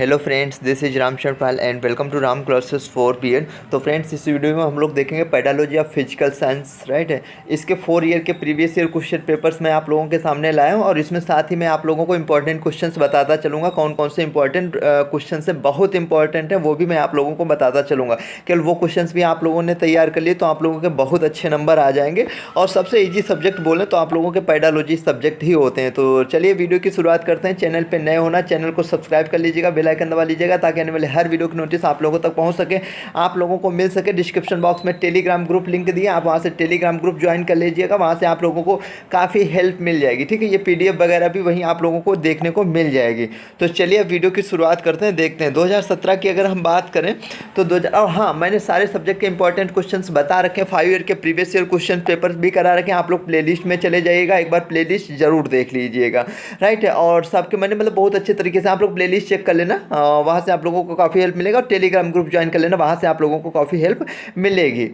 Hello friends, this is Ram Sharanpal and welcome to Ram classes for PN. तो friends, इस video में हम लोग देखेंगे pedagogy of physical science, right है। इसके 4 ईयर के प्रीवियस ईयर क्वेश्चन पेपर्स मैं आप लोगों के सामने लाया हूं और इसमें साथ ही मैं आप लोगों को इंपॉर्टेंट क्वेश्चंस बताता चलूँगा। कौन कौन से इंपॉर्टेंट क्वेश्चन है, बहुत इंपॉर्टेंट है, वो भी मैं आप लोगों को बताता चलूँगा। केवल वो क्वेश्चन भी आप लोगों ने तैयार कर लिए तो आप लोगों के बहुत अच्छे नंबर आ जाएंगे। और सबसे ईजी सब्जेक्ट बोलें तो आप लोगों के पेडालॉजी सब्जेक्ट ही होते हैं। तो चलिए वीडियो की शुरुआत करते हैं। चैनल पर नए होना, चैनल को सब्सक्राइब कर लीजिएगा, बेल आइकन दबा लीजिएगा ताकि आने वाले हर वीडियो की नोटिस आप लोगों तक पहुंच सके, आप लोगों को मिल सके। डिस्क्रिप्शन बॉक्स में टेलीग्राम ग्रुप लिंक दिया, आप वहां से टेलीग्राम ग्रुप ज्वाइन कर लीजिएगा। वहां से आप लोगों को काफ़ी हेल्प मिल जाएगी, ठीक है। ये पीडीएफ वगैरह भी वहीं आप लोगों को देखने को मिल जाएगी। तो चलिए अब वीडियो की शुरुआत करते हैं, देखते हैं 2017 की अगर हम बात करें तो और हाँ, मैंने सारे सब्जेक्ट के इंपॉर्टेंट क्वेश्चन बता रखे हैं। 5 ईयर के प्रीवियस ईयर क्वेश्चन पेपर भी करा रखे हैं। आप लोग प्लेलिस्ट में चले जाइएगा, एक बार प्लेलिस्ट जरूर देख लीजिएगा, राइट है। और सबके मैंने मतलब बहुत अच्छे तरीके से आप लोग प्लेलिस्ट चेक कर लेना, वहाँ से आप लोगों को काफ़ी हेल्प मिलेगा। और टेलीग्राम ग्रुप ज्वाइन कर लेना, वहाँ से आप लोगों को काफ़ी हेल्प मिलेगी।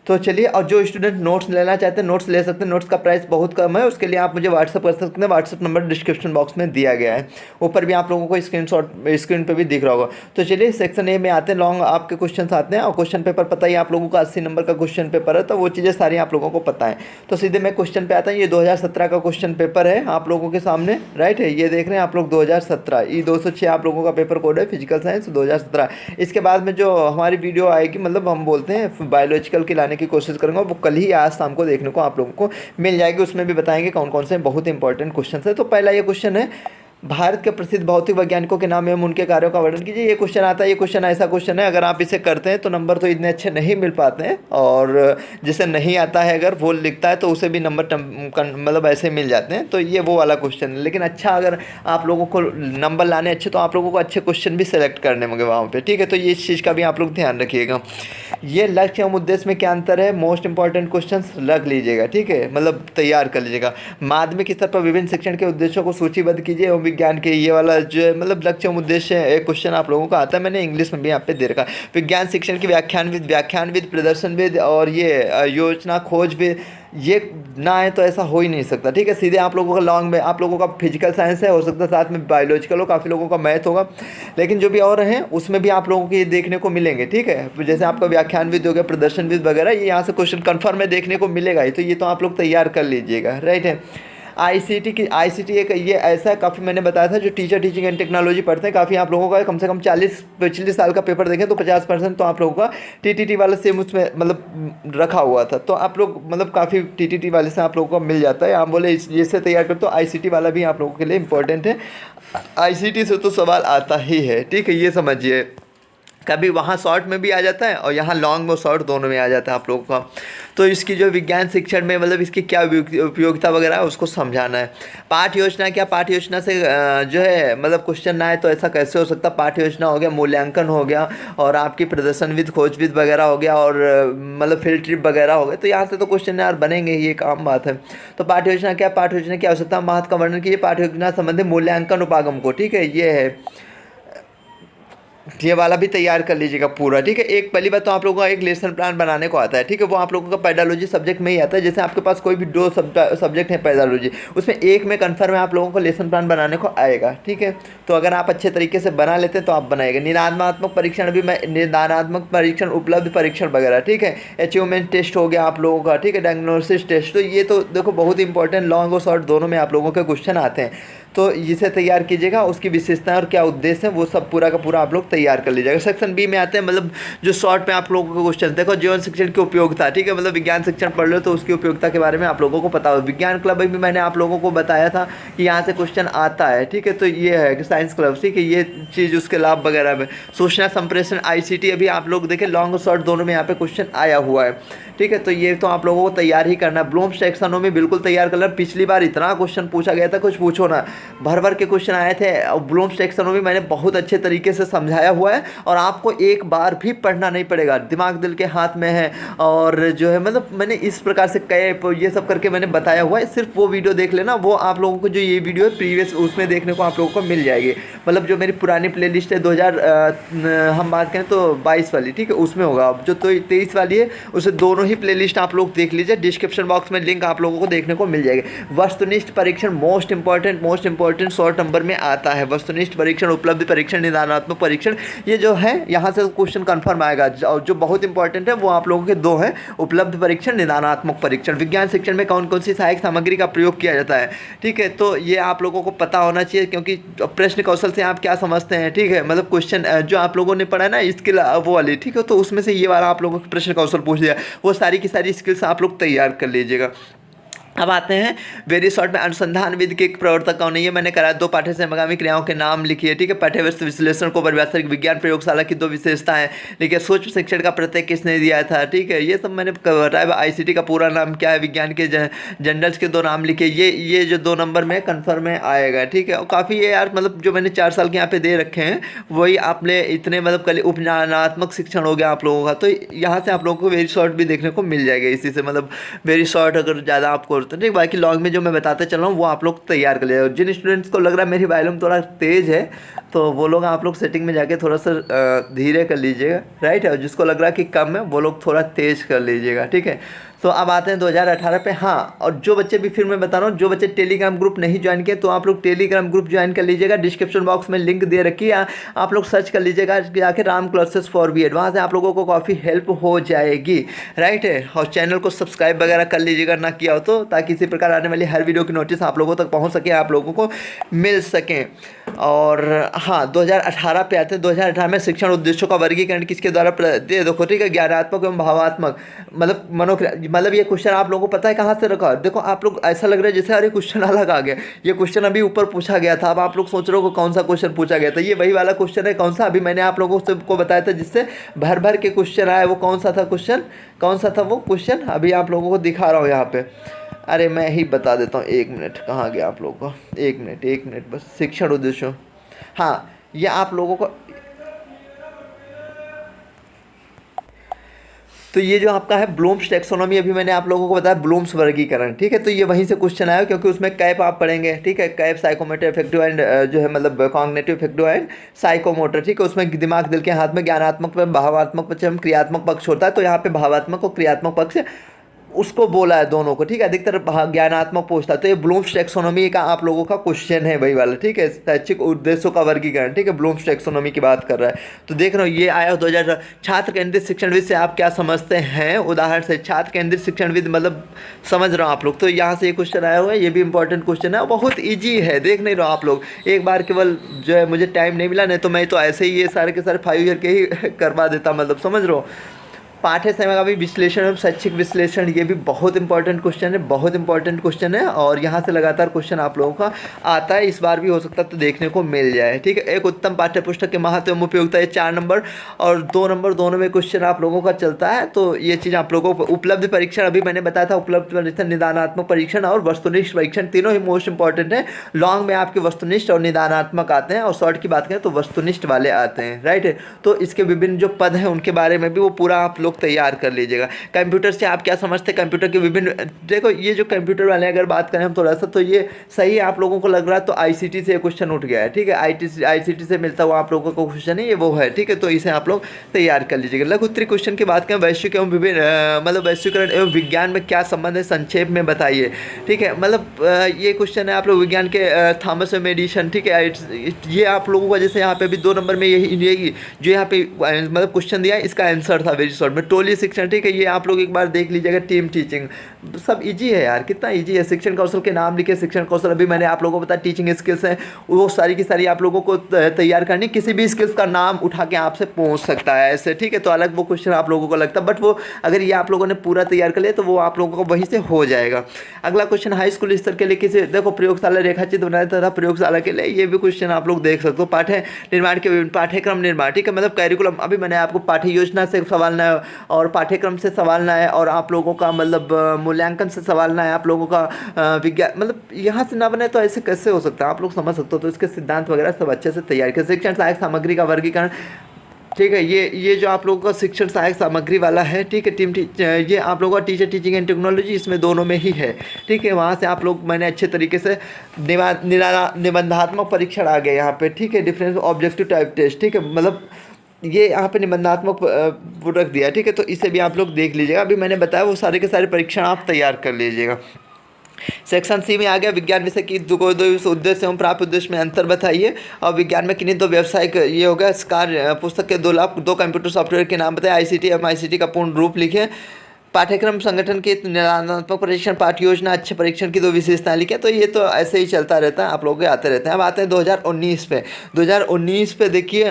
तो चलिए, और जो स्टूडेंट नोट्स लेना चाहते हैं नोट्स ले सकते हैं। नोट्स का प्राइस बहुत कम है, उसके लिए आप मुझे व्हाट्सअप कर सकते हैं। व्हाट्सअप नंबर डिस्क्रिप्शन बॉक्स में दिया गया है, ऊपर भी आप लोगों को स्क्रीन पे भी दिख रहा होगा। तो चलिए सेक्शन ए में आते हैं। लॉन्ग आपके क्वेश्चन आते हैं और क्वेश्चन पेपर पता ही आप लोगों का 80 नंबर का क्वेश्चन पेपर है, तो वो चीज़ें सारी आप लोगों को पता है। तो सीधे मैं क्वेश्चन पे आता हूँ। ये 2017 का क्वेश्चन पेपर है आप लोगों के सामने, राइट है। ये देख रहे हैं आप लोग 2017 E206 आप लोगों का पेपर कोड है, फिजिकल साइंस 2017। इसके बाद में जो हमारी वीडियो आएगी, मतलब हम बोलते हैं बायोलॉजिकल की लाने की कोशिश करेंगे, वो कल ही आज शाम को देखने को आप लोगों को मिल जाएगी। उसमें भी बताएंगे कौन कौन से बहुत इंपॉर्टेंट क्वेश्चन है। तो पहला ये क्वेश्चन है, भारत के प्रसिद्ध भौतिक वैज्ञानिकों के नाम एवं उनके कार्यों का वर्णन कीजिए। ये क्वेश्चन आता है। ये क्वेश्चन ऐसा क्वेश्चन है, अगर आप इसे करते हैं तो नंबर तो इतने अच्छे नहीं मिल पाते हैं, और जिसे नहीं आता है अगर वो लिखता है तो उसे भी नंबर मतलब ऐसे मिल जाते हैं। तो ये वो वाला क्वेश्चन है। लेकिन अच्छा, अगर आप लोगों को नंबर लाने अच्छे तो आप लोगों को अच्छे क्वेश्चन भी सिलेक्ट करने होंगे वहाँ पर, ठीक है। तो ये इस चीज़ का भी आप लोग ध्यान रखिएगा। ये लक्ष्य एवं उद्देश्य में क्या अंतर है, मोस्ट इंपॉर्टेंट क्वेश्चन रख लीजिएगा, ठीक है, मतलब तैयार कर लीजिएगा। माध्यमिक स्तर पर विभिन्न शिक्षण के उद्देश्यों को सूचीबद्ध कीजिए एवं विज्ञान के, ये वाला जो है मतलब लक्ष्य एवं उद्देश्य एक क्वेश्चन आप लोगों का आता है, मैंने इंग्लिश में भी यहाँ पे दे रखा। विज्ञान शिक्षण की व्याख्यानविद प्रदर्शनविद और ये योजना खोजविद, ये ना है तो ऐसा हो ही नहीं सकता, ठीक है। सीधे आप लोगों का लॉन्ग में आप लोगों का फिजिकल साइंस है, हो सकता है साथ में बायोलॉजिकल हो, काफ़ी लोगों का मैथ होगा, लेकिन जो भी और हैं उसमें भी आप लोगों को ये देखने को मिलेंगे, ठीक है। जैसे आपका व्याख्यानविद हो गया, प्रदर्शनविद वगैरह, ये यहाँ से क्वेश्चन कन्फर्म में देखने को मिलेगा ही। तो ये तो आप लोग तैयार कर लीजिएगा, राइट है। आईसीटी एक ये ऐसा काफ़ी मैंने बताया था जो टीचर टीचिंग एंड टेक्नोलॉजी पढ़ते हैं, काफ़ी आप लोगों का कम से कम 40 पिछले साल का पेपर देखें तो 50% तो आप लोगों का टीटीटी वाले सेम उसमें मतलब रखा हुआ था। तो आप लोग मतलब काफ़ी टीटीटी वाले से आप लोगों को मिल जाता है। आप बोले इससे तैयार कर, तो आईसीटी वाला भी आप लोगों के लिए इंपॉर्टेंट है। आईसीटी से तो सवाल आता ही है, ठीक है, ये समझिए। कभी वहाँ शॉर्ट में भी आ जाता है और यहाँ लॉन्ग में शॉर्ट दोनों में आ जाता है आप लोगों का। तो इसकी जो विज्ञान शिक्षण में मतलब इसकी क्या उपयोगिता वगैरह है उसको समझाना है। पाठ योजना, क्या पाठ योजना से जो है मतलब क्वेश्चन ना आए तो ऐसा कैसे हो सकता। पाठ योजना हो गया, मूल्यांकन हो गया, और आपकी प्रदर्शनविद खोजविद वगैरह हो गया, और मतलब फील्ड ट्रिप वगैरह हो गए। तो यहाँ से तो क्वेश्चन यार बनेंगे, ये एक आम बात है। तो पाठ योजना क्या, पाठ योजना की आवश्यकता, महत्व का वर्णन कीजिए। पाठ योजना संबंधित मूल्यांकन उपागम को, ठीक है, ये है, ये वाला भी तैयार कर लीजिएगा पूरा, ठीक है। एक पहली बात तो आप लोगों का एक लेसन प्लान बनाने को आता है, ठीक है, वो आप लोगों का पेडालॉजी सब्जेक्ट में ही आता है। जैसे आपके पास कोई भी 2 सब्जेक्ट है पेडालॉजी, उसमें एक में कन्फर्म है आप लोगों को लेसन प्लान बनाने को आएगा, ठीक है। तो अगर आप अच्छे तरीके से बना लेते हैं तो आप बनाएंगे। निदानात्मक परीक्षण भी, मैं निदानात्मक परीक्षण, उपलब्ध परीक्षण वगैरह, ठीक है। अचीवमेंट टेस्ट हो गया आप लोगों का, ठीक है, डायग्नोसिस टेस्ट। तो ये तो देखो बहुत इंपॉर्टेंट, लॉन्ग और शॉर्ट दोनों में आप लोगों के क्वेश्चन आते हैं। तो इसे तैयार कीजिएगा, उसकी विशेषताएं और क्या उद्देश्य है वो सब पूरा का पूरा आप लोग तैयार कर लीजिएगा। सेक्शन बी में आते हैं, मतलब जो शॉर्ट में आप लोगों को क्वेश्चन देखो, जीवन शिक्षण की उपयोगिता, ठीक है, मतलब विज्ञान शिक्षण पढ़ लो तो उसकी उपयोगिता के बारे में आप लोगों को पता हो। विज्ञान क्लब भी मैंने आप लोगों को बताया था कि यहाँ से क्वेश्चन आता है, ठीक है। तो ये है कि साइंस क्लब, ठीक है, ये चीज़ उसके लाभ वगैरह में। सूचना संप्रेषण आईसीटी अभी आप लोग देखें लॉन्ग और शॉर्ट दोनों में यहाँ पे क्वेश्चन आया हुआ है, ठीक है। तो ये तो आप लोगों को तैयार ही करना है। ब्लूम्स टैक्सोनॉमी बिल्कुल तैयार करना। पिछली बार इतना क्वेश्चन पूछा गया था, कुछ पूछो ना, भर भर के क्वेश्चन आए थे। और ब्लूम्स टैक्सोनॉमी मैंने बहुत अच्छे तरीके से समझाया बताया हुआ है और आपको एक बार भी पढ़ना नहीं पड़ेगा, दिमाग दिल के हाथ में है। और जो है मतलब मैंने इस प्रकार से कैप ये सब करके मैंने बताया हुआ है, सिर्फ वो वीडियो देख लेना। वो आप लोगों को जो ये वीडियो है प्रीवियस उसमें देखने को आप लोगों को मिल जाएगी। मतलब जो मेरी पुरानी प्लेलिस्ट है 2000 हम बात करें तो 22 वाली, ठीक है, उसमें होगा। जो तो 23 वाली है उसे दोनों ही प्लेलिस्ट आप लोग देख लीजिए, डिस्क्रिप्शन बॉक्स में लिंक आप लोगों को देखने को मिल जाएगी। वस्तुनिष्ठ परीक्षण मोस्ट इंपॉर्टेंट शॉर्ट नंबर में आता है। वस्तुनिष्ठ परीक्षण, उपलब्धि परीक्षण, निदानात्मक परीक्षण, ये जो है यहाँ से क्वेश्चन कंफर्म आएगा। और जो बहुत इंपॉर्टेंट है वो आप लोगों के दो हैं, उपलब्धि परीक्षण, निदानात्मक परीक्षण। विज्ञान शिक्षण में कौन कौन सी सहायक सामग्री का प्रयोग किया जाता है, ठीक है, तो ये आप लोगों को पता होना चाहिए, क्योंकि प्रश्न कौशल से आप क्या समझते हैं, ठीक है, मतलब क्वेश्चन जो आप लोगों ने पढ़ा है ना स्किल वो वाली, ठीक है, तो उसमें से ये वाला आप लोगों को प्रश्न कौशल पूछ दिया, वो सारी की सारी स्किल्स आप लोग तैयार कर लीजिएगा। अब आते हैं वेरी शॉर्ट में, अनुसंधान विधि के एक प्रवर्तक कौन है, ये मैंने करा। 2 पाठ्य समगामी क्रियाओं के नाम लिखिए, ठीक है। पाठ्यवस्तु विश्लेषण को परिभाषित, विज्ञान प्रयोगशाला की 2 विशेषताएं लिखिए। सूक्ष्म शिक्षण का प्रत्यय किसने दिया था, ठीक है, ये सब मैंने बताया। आईसीटी का पूरा नाम क्या है, विज्ञान के जनरल्स के 2 नाम लिखिए। ये जो 2 नंबर में कन्फर्म में आएगा, ठीक है। और काफ़ी ये यार मतलब जो मैंने 4 साल के यहाँ पे दे रखे हैं वही आपने इतने मतलब कल उपज्ञानात्मक शिक्षण हो गया आप लोगों का, तो यहाँ से आप लोगों को वेरी शॉर्ट भी देखने को मिल जाएगा इसी से। मतलब वेरी शॉर्ट अगर ज़्यादा आपको तो ठीक, बाकी लॉन्ग में जो मैं बताते चल रहा हूँ वो आप लोग तैयार कर लिया। जिन स्टूडेंट्स को लग रहा है मेरी वॉल्यूम थोड़ा तेज़ है तो वो लोग आप लोग सेटिंग में जाके थोड़ा सा धीरे कर लीजिएगा, राइट है। और जिसको लग रहा है कि कम है वो लोग थोड़ा तेज़ कर लीजिएगा, ठीक है। तो अब आते हैं 2018 पे। हाँ, और जो बच्चे भी फिर मैं बता रहा हूँ, जो बच्चे टेलीग्राम ग्रुप नहीं ज्वाइन किए तो आप लोग टेलीग्राम ग्रुप ज्वाइन कर लीजिएगा। डिस्क्रिप्शन बॉक्स में लिंक दे रखी है, आप लोग सर्च कर लीजिएगा जाके राम क्लासेस फॉर बीएड, वहाँ से आप लोगों को काफ़ी हेल्प हो जाएगी, राइट है। और चैनल को सब्सक्राइब वगैरह कर लीजिएगा ना किया हो तो, ताकि इसी प्रकार आने वाली हर वीडियो की नोटिस आप लोगों तक पहुँच सके, आप लोगों को मिल सकें। और हाँ, 2018 पे आते हैं। 2018 में शिक्षण उद्देश्यों का वर्गीकरण किसके द्वारा दे देखो, ठीक है, ज्ञानात्मक एवं भावात्मक, मतलब ये क्वेश्चन आप लोगों को पता है कहाँ से रखा। देखो आप लोग ऐसा लग रहा है जैसे अरे क्वेश्चन अलग आ गया, ये क्वेश्चन अभी ऊपर पूछा गया था। अब आप लोग सोच रहे हो कौन सा क्वेश्चन पूछा गया था, ये वही वाला क्वेश्चन है। कौन सा, अभी मैंने आप लोगों को बताया था जिससे भर भर के क्वेश्चन आए, वो कौन सा था क्वेश्चन, कौन सा था वो क्वेश्चन, अभी आप लोगों को दिखा रहा हूँ यहाँ पे। अरे मैं ही बता देता हूँ, 1 मिनट, कहाँ गया आप लोगों को, 1 मिनट बस। शिक्षण उद्देश्य, हाँ, ये आप लोगों को, तो ये जो आपका है ब्लूम्स टैक्सोनॉमी, अभी मैंने आप लोगों को बताया ब्लूम्स वर्गीकरण, ठीक है। तो ये वहीं से क्वेश्चन आया, क्योंकि उसमें कैप आप पढ़ेंगे, ठीक है, कैप साइकोमोटर इफेक्टिव एंड जो है मतलब कॉग्निटिव इफेक्टिव एंड साइकोमोटर, ठीक है। उसमें दिमाग दिल के हाथ में ज्ञानात्मक व भावात्मक पक्ष एवं क्रियात्मक पक्ष होता है। तो यहाँ पे भावात्मक और क्रियात्मक पक्ष उसको बोला है दोनों को, ठीक है, अधिकतर ज्ञानात्मक पूछता है। तो ये ब्लूम्स टैक्सोनॉमी का आप लोगों का क्वेश्चन है वही वाला, ठीक है, शैक्षिक उद्देश्यों का वर्गीकरण, ठीक है, ब्लूम्स टैक्सोनॉमी की बात कर रहा है। तो देख रहे हो ये आया 2000। छात्र केंद्रित शिक्षण विद से आप क्या समझते हैं, उदाहरण से छात्र केंद्रित शिक्षण विद मतलब समझ रहे हो आप लोग, तो यहाँ से ये क्वेश्चन आया हुआ है, ये भी इंपॉर्टेंट क्वेश्चन है, बहुत ईजी है, देख नहीं रहो आप लोग। एक बार केवल जो है मुझे टाइम नहीं मिला, नहीं तो मैं तो ऐसे ही ये सारे के सारे 5 ईयर के ही करवा देता, मतलब समझ रहे हो। पाठ्य सामग्री विश्लेषण एवं शैक्षिक विश्लेषण, ये भी बहुत इंपॉर्टेंट क्वेश्चन है, बहुत इंपॉर्टेंट क्वेश्चन है। और यहाँ से लगातार क्वेश्चन आप लोगों का आता है, इस बार भी हो सकता है तो देखने को मिल जाए, ठीक है। एक उत्तम पाठ्य पुस्तक के महत्व एवं उपयोगिता, ये 4 नंबर और 2 नंबर दोनों में क्वेश्चन आप लोगों का चलता है। तो ये चीज़ आप लोगों को, उपलब्ध परीक्षण अभी मैंने बताया था, उपलब्ध परीक्षण, निदानात्मक परीक्षण और वस्तुनिष्ठ परीक्षण, तीनों ही मोस्ट इंपॉर्टेंट है। लॉन्ग में आपके वस्तुनिष्ठ और निदानात्मक आते हैं, और शॉर्ट की बात करें तो वस्तुनिष्ठ वाले आते हैं, राइट है। तो इसके विभिन्न जो पद हैं उनके बारे में भी वो पूरा आप लोग तैयार कर लीजिए। कंप्यूटर से आप क्या समझते हैं, कंप्यूटर के विभिन्न, देखो ये जो कंप्यूटर वाले अगर बात करें हम थोड़ा सा, तो ये सही आप लोगों को लग रहा है तो आईसीटी से क्वेश्चन उठ गया है, ठीक है, आईसीटी से मिलता हुआ आप लोगों को क्वेश्चन है ये वो है, ठीक है। तो इसे आप लोग तैयार कर लीजिएगा। लघु उत्तरी क्वेश्चन की बात करें, वैश्विक एवं विभिन्न मतलब वैश्वीकरण एवं विज्ञान में क्या संबंध है, संक्षेप में बताइए, ठीक है। मतलब ये क्वेश्चन है आप लोग विज्ञान के थॉमस एडिसन, ठीक है, ये आप लोगों का जैसे यहाँ पे भी 2 नंबर में यही जो यहाँ पे मतलब क्वेश्चन दिया है इसका आंसर था वेरी शॉर्ट में। टोली शिक्षण, ठीक है, ये आप लोग एक बार देख लीजिएगा। टीम टीचिंग, सब इजी है यार, कितना इजी है। शिक्षण कौशल के नाम लिखे, शिक्षण कौशल अभी मैंने आप लोगों को बताया, टीचिंग स्किल्स हैं, वो सारी की सारी आप लोगों को तैयार करनी। किसी भी स्किल्स का नाम उठा के आपसे पूछ सकता है ऐसे, ठीक है, तो अलग वो क्वेश्चन आप लोगों को लगता है, बट वो अगर ये आप लोगों ने पूरा तैयार कर लिया तो वो आप लोगों को वहीं से हो जाएगा। अगला क्वेश्चन, हाई स्कूल स्तर के लिए किसी, देखो प्रयोगशाला रेखाचित्र बनाया था प्रयोगशाला के लिए, ये भी क्वेश्चन आप लोग देख सकते हो। पाठ्य निर्माण के पाठ्यक्रम निर्माण, ठीक है, मतलब कैरिकुलम, अभी मैंने आपको पाठ्य योजना से सवालना है और पाठ्यक्रम से सवालना है, और आप लोगों का मतलब मूल्यांकन से सवालना है, आप लोगों का विज्ञान, मतलब यहाँ से ना बने तो ऐसे कैसे हो सकता है, आप लोग समझ सकते हो। तो इसके सिद्धांत वगैरह सब अच्छे से तैयार किया। शिक्षण सहायक सामग्री का वर्गीकरण, ठीक है। ये जो आप लोगों का शिक्षण सहायक सामग्री वाला है, ठीक है, ये आप लोगों का टीचर टीचिंग एंड टेक्नोलॉजी, इसमें दोनों में ही है, ठीक है। वहाँ से आप लोग मैंने अच्छे तरीके से निबंधात्मक परीक्षण आ गए यहाँ पे, ठीक है, डिफरेंस ऑब्जेक्टिव टाइप टेस्ट, ठीक है, मतलब ये यहाँ पे निबंधात्मक वो रख दिया, ठीक है। तो इसे भी आप लोग देख लीजिएगा। अभी मैंने बताया वो सारे के सारे परीक्षण आप तैयार कर लीजिएगा। सेक्शन सी में आ गया विज्ञान विषय की दो उद्देश्य एवं प्राप्त उद्देश्य में अंतर बताइए। और विज्ञान में किन्हीं दो व्यावसायिक, ये हो गया कार्य पुस्तक के 2 कंप्यूटर सॉफ्टवेयर के नाम बताए। आईसीटी एवं आईसीटी का पूर्ण रूप लिखे। पाठ्यक्रम संगठन के निदानात्मक परीक्षण, पाठ योजना, अच्छे परीक्षण की 2 विशेषताएं लिखे। तो ये तो ऐसे ही चलता रहता है, आप लोगों के आते रहते हैं। अब आते हैं 2019 पे। 2019 पे देखिए,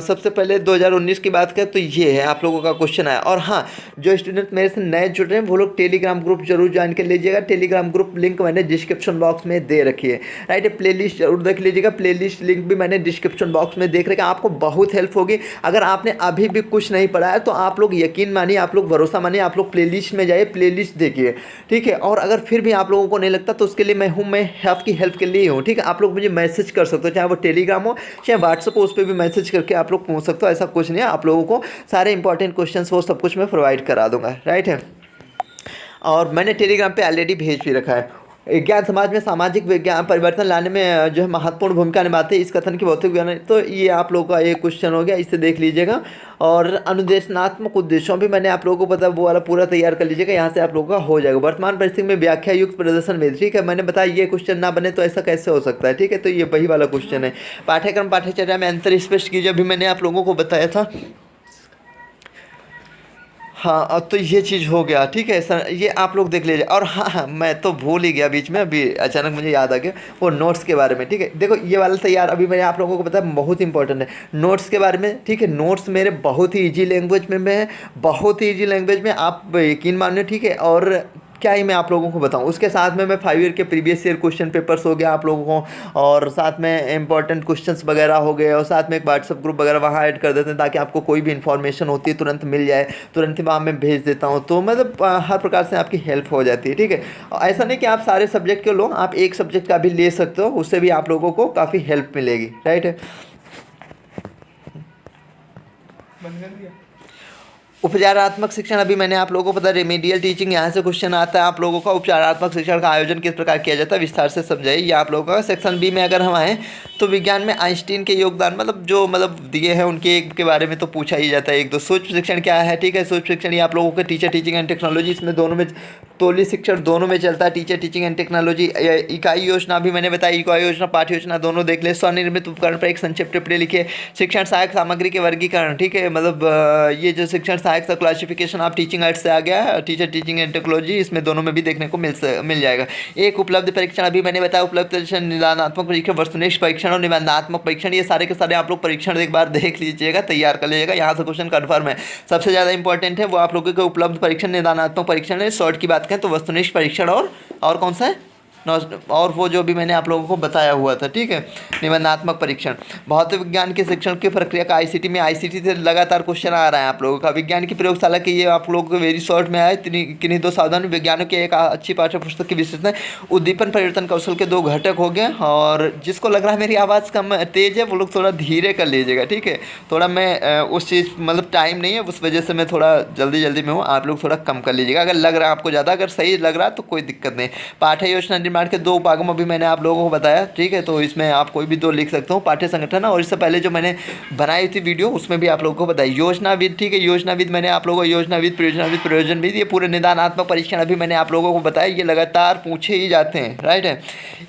सबसे पहले 2019 की बात करें तो ये है आप लोगों का क्वेश्चन आया। और हाँ, जो स्टूडेंट मेरे से नए जुड़ रहे हैं वो लोग टेलीग्राम ग्रुप जरूर ज्वाइन कर लीजिएगा। टेलीग्राम ग्रुप लिंक मैंने डिस्क्रिप्शन बॉक्स में दे रखी है, राइट है। प्लेलिस्ट जरूर देख लीजिएगा, प्लेलिस्ट लिंक भी मैंने डिस्क्रिप्शन बॉक्स में देख रखा है। आपको बहुत हेल्प होगी। अगर आपने अभी भी कुछ नहीं पढ़ा है तो आप लोग यकीन मानिए, आप लोग भरोसा मानिए, आप लोग प्लेलिस्ट में जाइए, प्लेलिस्ट देखिए, ठीक है। और अगर फिर भी आप लोगों को नहीं लगता तो उसके लिए मैं हूँ, मैं आपकी हेल्प के लिए हूँ, ठीक है। आप लोग मुझे मैसेज कर सकते हो, चाहे वो टेलीग्राम हो चाहे व्हाट्सएप हो, उस पर भी मैसेज करके आप लोग पूछ सकते हो। ऐसा कुछ नहीं है, आप लोगों को सारे इंपॉर्टेंट क्वेश्चंस वो सब कुछ मैं प्रोवाइड करा दूंगा, राइट है। और मैंने टेलीग्राम पे ऑलरेडी भेज भी रखा है। विज्ञान समाज में सामाजिक विज्ञान परिवर्तन लाने में जो है महत्वपूर्ण भूमिका निभाते हैं इस कथन की भौतिक विज्ञान। तो ये आप लोगों का एक क्वेश्चन हो गया, इसे देख लीजिएगा। और अनुदेशनात्मक उद्देश्यों भी मैंने आप लोगों को पता वो वाला पूरा तैयार कर लीजिएगा, यहाँ से आप लोगों का हो जाएगा। वर्तमान परिस्थिति में व्याख्या युक्त प्रदर्शन में, ठीक है, मैंने बताया ये क्वेश्चन ना बने तो ऐसा कैसे हो सकता है, ठीक है। तो ये वही वाला क्वेश्चन है। पाठ्यक्रम पाठ्यचर्या में अंतर स्पष्ट कीजिए, अभी मैंने आप लोगों को बताया था। हाँ, अब तो ये चीज़ हो गया, ठीक है सर, ये आप लोग देख लीजिए। और हाँ, मैं तो भूल ही गया बीच में, अभी अचानक मुझे याद आ गया वो नोट्स के बारे में, ठीक है। देखो ये वाला तैयार, अभी मैंने आप लोगों को बताया बहुत इंपॉर्टेंट है नोट्स के बारे में, ठीक है। नोट्स मेरे बहुत ही ईजी लैंग्वेज में है, बहुत ही ईजी लैंग्वेज में, आप यकीन मानिए, ठीक है। और क्या ही मैं आप लोगों को बताऊं, उसके साथ में मैं 5 ईयर के प्रीवियस ईयर क्वेश्चन पेपर्स हो गया आप लोगों को, और साथ में इंपॉर्टेंट क्वेश्चंस वगैरह हो गए, और साथ में एक व्हाट्सअप ग्रुप वगैरह वहाँ ऐड कर देते हैं ताकि आपको कोई भी इन्फॉर्मेशन होती है तुरंत मिल जाए, तुरंत ही वहाँ मैं भेज देता हूँ। तो मतलब हर प्रकार से आपकी हेल्प हो जाती है, ठीक है। ऐसा नहीं कि आप सारे सब्जेक्ट के लो, आप एक सब्जेक्ट का भी ले सकते हो, उससे भी आप लोगों को काफ़ी हेल्प मिलेगी, राइट है। उपचारात्मक शिक्षण, अभी मैंने आप लोगों को पता रेमेडियल टीचिंग, यहाँ से क्वेश्चन आता है आप लोगों का। उपचारात्मक शिक्षण का आयोजन किस प्रकार किया जाता है, विस्तार से समझाइए, ये आप लोगों का। सेक्शन बी में अगर हम आएँ तो विज्ञान में आइंस्टीन के योगदान, मतलब जो दिए हैं उनके के बारे में तो पूछा ही जाता है एक दो। सूक्ष्म शिक्षण क्या है, ठीक है। सूक्ष्म शिक्षण ये आप लोगों के टीचर टीचिंग एंड टेक्नोलॉजी, इसमें दोनों में तोली शिक्षण दोनों में चलता है, टीचर टीचिंग एंड टेक्नोलॉजी। इकाई योजना भी मैंने बताया, इकाई योजना पाठ्य योजना दोनों देख ले। स्वनिर्मित उपकरण पर एक संक्षिप्त टिप्पणी लिखिए। शिक्षण सहायक सामग्री के वर्गीकरण, ठीक है, मतलब ये जो शिक्षण सहायक का क्लासिफिकेशन आप टीचिंग आर्ट्स से आ गया है, टीचर टीचिंग एंड टेक्नोलॉजी, इसमें दोनों में भी देखने को मिल जाएगा। एक उपलब्ध परीक्षण, अभी मैंने बताया उपलब्ध परीक्षण, निदानात्मक परीक्षण, वस्तुनिष्ठ परीक्षण और निबंधात्मक परीक्षण, ये सारे के सारे आप लोग परीक्षण एक बार देख लीजिएगा, तैयार कर लीजिएगा। यहाँ से क्वेश्चन कन्फर्म है। सबसे ज़्यादा इंपॉर्टेंट है वो आप लोगों के उपलब्ध परीक्षण, निदानात्मक परीक्षण है। शॉर्ट की बात करें तो वस्तुनिष्ठ परीक्षण और कौन सा है, और वो जो भी मैंने आप लोगों को बताया हुआ था, ठीक है, निबंधात्मक परीक्षण। भौतिक विज्ञान के शिक्षण की प्रक्रिया का आईसीटी से लगातार क्वेश्चन आ रहा है आप लोगों का। विज्ञान की प्रयोगशाला की, ये आप लोगों को वेरी शॉर्ट में आए। किन्हीं 2 सावधानी विज्ञानों की एक अच्छी पाठ्य पुस्तक की विशेषता। उद्दीपन परिवर्तन कौशल के 2 घटक हो गए। और जिसको लग रहा है मेरी आवाज़ कम तेज़ है वो लोग थोड़ा धीरे कर लीजिएगा, ठीक है। थोड़ा मैं उस चीज़ मतलब टाइम नहीं है, उस वजह से मैं थोड़ा जल्दी में हूँ, आप लोग थोड़ा कम कर लीजिएगा अगर लग रहा है आपको ज़्यादा। अगर सही लग रहा है तो कोई दिक्कत नहीं। पाठ्य योजना निर्माण के 2 भागों में भी मैंने आप लोगों को बताया, ठीक है। तो इसमें आप कोई भी 2 लिख सकते हो, पाठ्य संगठन, और इससे पहले जो मैंने बनाई थी वीडियो उसमें भी आप लोगों को बताया योजनाविद, ठीक है। योजनाविद मैंने आप लोगों को योजनाविद, प्रयोजनविद, ये पूरे निदानात्मक परीक्षण अभी मैंने आप लोगों को बताया, ये लगातार पूछे ही जाते हैं, राइट है।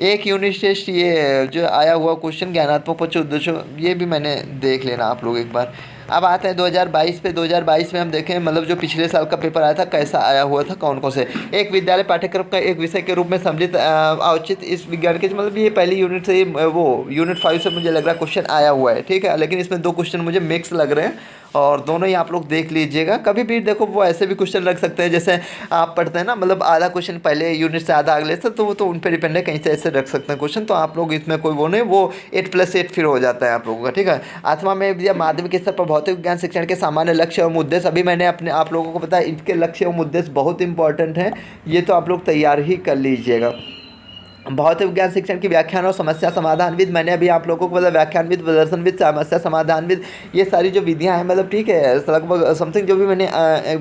एक यूनिट टेस्ट, ये जो आया हुआ क्वेश्चन ज्ञानात्मक पक्ष उद्देश्य, ये भी मैंने देख लेना आप लोग एक बार। अब आते हैं 2022 पे। 2022 में हम देखें मतलब जो पिछले साल का पेपर आया था कैसा आया हुआ था, कौन कौन से। एक विद्यालय पाठ्यक्रम का एक विषय के रूप में सम्मिलित औचित्य इस विज्ञान के, मतलब ये पहली यूनिट से वो यूनिट 5 से मुझे लग रहा है क्वेश्चन आया हुआ है, ठीक है। लेकिन इसमें 2 क्वेश्चन मुझे मिक्स लग रहे हैं और दोनों ही आप लोग देख लीजिएगा। कभी भी देखो वो ऐसे भी क्वेश्चन रख सकते हैं जैसे आप पढ़ते हैं ना, मतलब आधा क्वेश्चन पहले यूनिट से आधा अगले से, तो वो तो उन पर डिपेंड है, कहीं से ऐसे रख सकते हैं क्वेश्चन। तो आप लोग इसमें कोई वो नहीं, वो 8+8 फिर हो जाता है आप लोगों का, ठीक है। 8वां में या माध्यमिक स्तर पर भौतिक विज्ञान शिक्षण के सामान्य लक्ष्य एवं उद्देश्य, अभी मैंने अपने आप लोगों को बताया इनके लक्ष्य एवं उद्देश्य बहुत इंपॉर्टेंट है, ये तो आप लोग तैयार ही कर लीजिएगा। भौतिक विज्ञान शिक्षण की व्याख्यान और समस्या समाधानविद, मैंने अभी आप लोगों को मतलब व्याख्यानविद, प्रदर्शनविद, समस्या समाधानविद, ये सारी जो विधियां हैं मतलब ठीक है लगभग समथिंग जो भी मैंने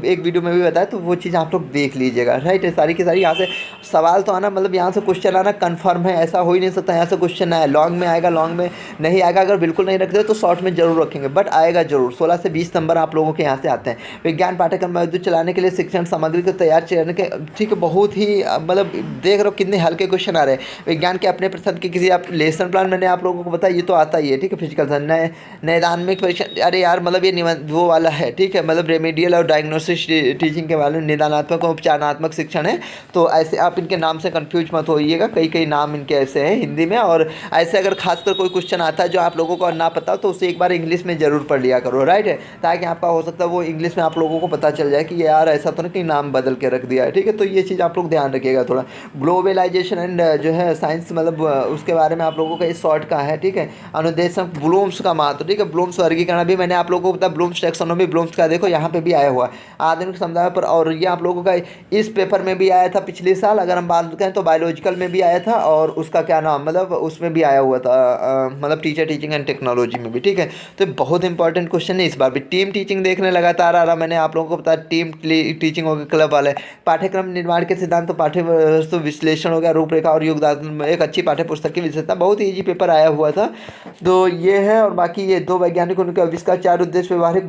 एक वीडियो में भी बताया, तो वो चीज़ आप लोग देख लीजिएगा, राइट है। सारी की सारी यहाँ से सवाल तो आना मतलब यहाँ से क्वेश्चन आना कन्फर्म है, ऐसा हो ही नहीं सकता यहाँ से क्वेश्चन आया। लॉन्ग में आएगा, लॉन्ग में नहीं आएगा, अगर बिल्कुल नहीं रखते तो शॉर्ट में जरूर रखेंगे, बट आएगा जरूर। 16 से 20 नंबर आप लोगों के यहाँ से आते हैं। विज्ञान पाठ्यक्रम में विद्युत चलाने के लिए शिक्षण सामग्री को तैयार करने के, ठीक है, बहुत ही मतलब देख रहे हो कितने हल्के क्वेश्चन आ रहे हैं। विज्ञान के अपने पसंद के किसी आप लेसन प्लान मैंने आप लोगों को बताया, ये तो आता ही है, ठीक है। फिजिकल साइंस नए नैदानिक परीक्षा, अरे यार मतलब ये वो वाला है, ठीक है, मतलब रेमेडियल और डायग्नोसिस टीचिंग के बारे में, निदानात्मक और उपचारात्मक शिक्षण है। तो ऐसे आप इनके नाम से कंफ्यूज मत होइएगा, कई कई नाम इनके ऐसे हैं हिंदी में। और ऐसे अगर खासकर कोई क्वेश्चन आता है जो आप लोगों को ना पता तो उसे एक बार इंग्लिश में ज़रूर पढ़ लिया करो, राइट है, ताकि आपका हो सकता है वो इंग्लिश में आप लोगों को पता चल जाए कि यार ऐसा तो नहीं कि नाम बदल के रख दिया है, ठीक है। तो ये चीज़ आप लोग ध्यान रखिएगा थोड़ा। ग्लोबलाइजेशन एंड जो है साइंस, मतलब उसके बारे में आप लोगों का इस शॉर्ट का है, ठीक है। अनुदेशक ब्लूम्स का महत्व, ठीक है, ब्लूम्स वर्गीकरण भी मैंने आप लोगों को बताया। ब्लूम्स टैक्सोनॉमी, ब्लूम्स का देखो यहाँ पे भी आया हुआ है आधुनिक समुदाय पर, और ये आप लोगों का इस पेपर में भी आया था पिछले साल। अगर हम बात करें तो बायोलॉजिकल में भी आया था, और उसका क्या नाम मतलब उसमें भी आया हुआ था मतलब टीचर टीचिंग एंड टेक्नोलॉजी में भी, ठीक है। तो बहुत इंपॉर्टेंट क्वेश्चन है इस बार भी। टीम टीचिंग देखने लगातार आ रहा, मैंने आप लोगों को बताया टीम टीचिंग हो गया, क्लब वाले पाठ्यक्रम निर्माण के सिद्धांत, तो पाठ्य वस्तु विश्लेषण हो गया, रूपरेखा और योगदान, एक अच्छी पाठ्य पुस्तक की विशेषता, बहुत ही ईजी पेपर आया हुआ था। तो ये है, और बाकी ये दो वैज्ञानिक उनके आविष्कार, चार उद्देश्य, व्यवहारिक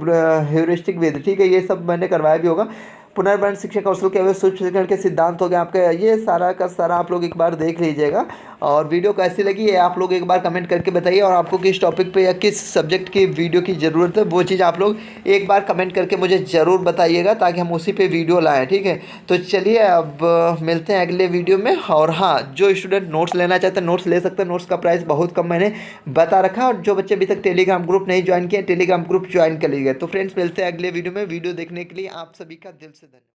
ह्यूरिस्टिक विधि, ठीक है, ये सब मैंने करवाया भी होगा। पुनर्वर्ण शिक्षण कौशल के सूक्ष्म शिक्षण के सिद्धांत हो गए आपके, ये सारा का सारा आप लोग एक बार देख लीजिएगा। और वीडियो कैसी लगी है आप लोग एक बार कमेंट करके बताइए, और आपको किस टॉपिक पे या किस सब्जेक्ट की वीडियो की ज़रूरत है वो चीज़ आप लोग एक बार कमेंट करके मुझे ज़रूर बताइएगा, ताकि हम उसी पे वीडियो लाएँ, ठीक है। तो चलिए अब मिलते हैं अगले वीडियो में। और हाँ, जो स्टूडेंट नोट्स लेना चाहते हैं नोट्स ले सकते हैं, नोट्स का प्राइस बहुत कम मैंने बता रखा है। और जो बच्चे अभी तक टेलीग्राम ग्रुप नहीं ज्वाइन किए, टेलीग्राम ग्रुप ज्वाइन कर लीजिएगा। तो फ्रेंड्स मिलते हैं अगले वीडियो में। वीडियो देखने के लिए आप सभी का दिल से धन्यवाद।